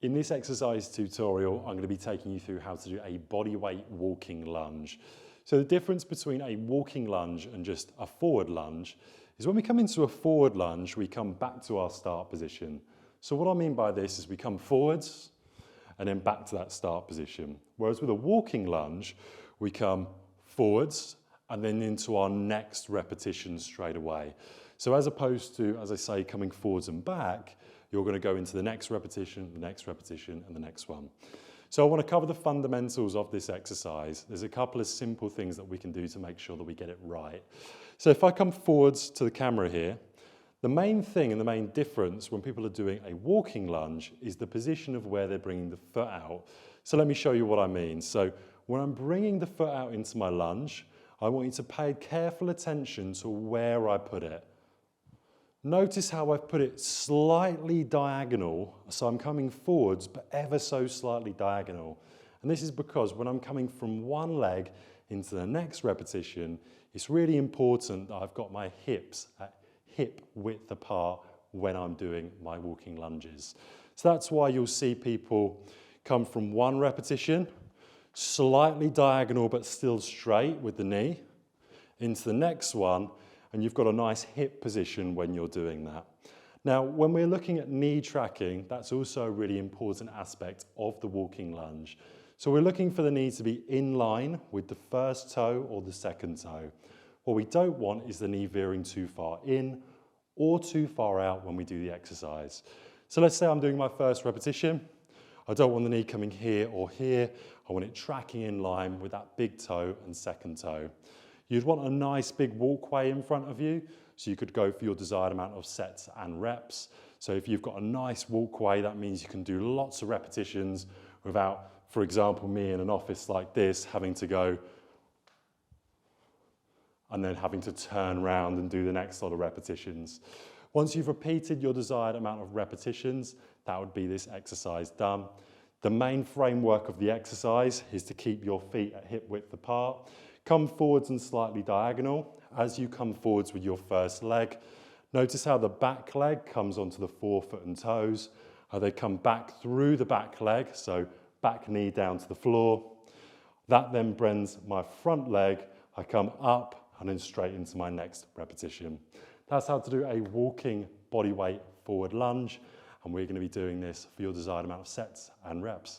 In this exercise tutorial, I'm going to be taking you through how to do a bodyweight walking lunge. So the difference between a walking lunge and just a forward lunge is when we come into a forward lunge, we come back to our start position. So what I mean by this is we come forwards and then back to that start position. Whereas with a walking lunge, we come forwards and then into our next repetition straight away. So as opposed to, as I say, coming forwards and back, you're going to go into the next repetition, and the next one. So I want to cover the fundamentals of this exercise. There's a couple of simple things that we can do to make sure that we get it right. So if I come forwards to the camera here, the main thing and the main difference when people are doing a walking lunge is the position of where they're bringing the foot out. So let me show you what I mean. So when I'm bringing the foot out into my lunge, I want you to pay careful attention to where I put it. Notice how I've put it slightly diagonal, so I'm coming forwards, but ever so slightly diagonal. And this is because when I'm coming from one leg into the next repetition, it's really important that I've got my hips at hip width apart when I'm doing my walking lunges. So that's why you'll see people come from one repetition, slightly diagonal but still straight with the knee, into the next one, and you've got a nice hip position when you're doing that. Now, when we're looking at knee tracking, that's also a really important aspect of the walking lunge. So we're looking for the knee to be in line with the first toe or the second toe. What we don't want is the knee veering too far in or too far out when we do the exercise. So let's say I'm doing my first repetition. I don't want the knee coming here or here. I want it tracking in line with that big toe and second toe. You'd want a nice big walkway in front of you, so you could go for your desired amount of sets and reps. So if you've got a nice walkway, that means you can do lots of repetitions without, for example, me in an office like this, having to go and then having to turn around and do the next lot of repetitions. Once you've repeated your desired amount of repetitions, that would be this exercise done. The main framework of the exercise is to keep your feet at hip width apart. Come forwards and slightly diagonal. As you come forwards with your first leg, notice how the back leg comes onto the forefoot and toes, how they come back through the back leg, so back knee down to the floor. That then brings my front leg, I come up and then straight into my next repetition. That's how to do a walking bodyweight forward lunge, and we're going to be doing this for your desired amount of sets and reps.